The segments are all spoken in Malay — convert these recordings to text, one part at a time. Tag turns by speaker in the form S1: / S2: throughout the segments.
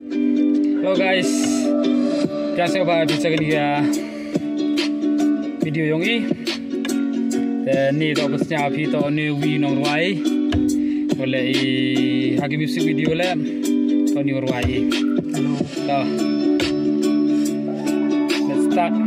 S1: Hello guys, biasa ba bisa kalian video yang ini dan ni to pasnya api to ni wi nong ruai boleh hagi music video lah to ni ruai. So let's start.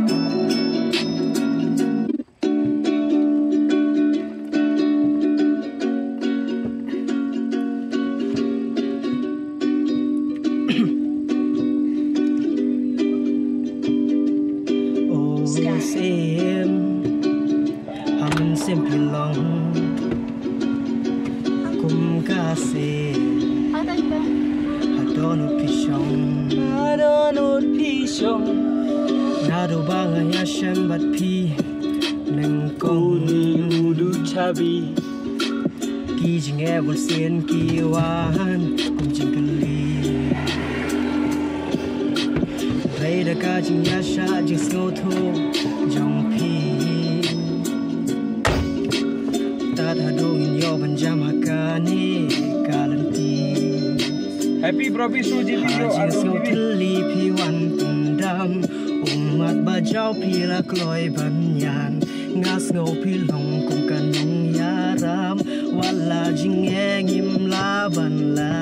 S2: Simply long kum kasi I don't know pishong nado bang ya shambat pi neng kong udu chabi ki jing evol sen ki wan kum jing kali Reda ka jing ya sha jing snow to jong pi
S1: Happy Profi Suji video
S2: Haji Sutli pi wan pendam umat bajau pi la kloi banyan ngas ngau pi long kum kanung yaram wala jing ngim la ban la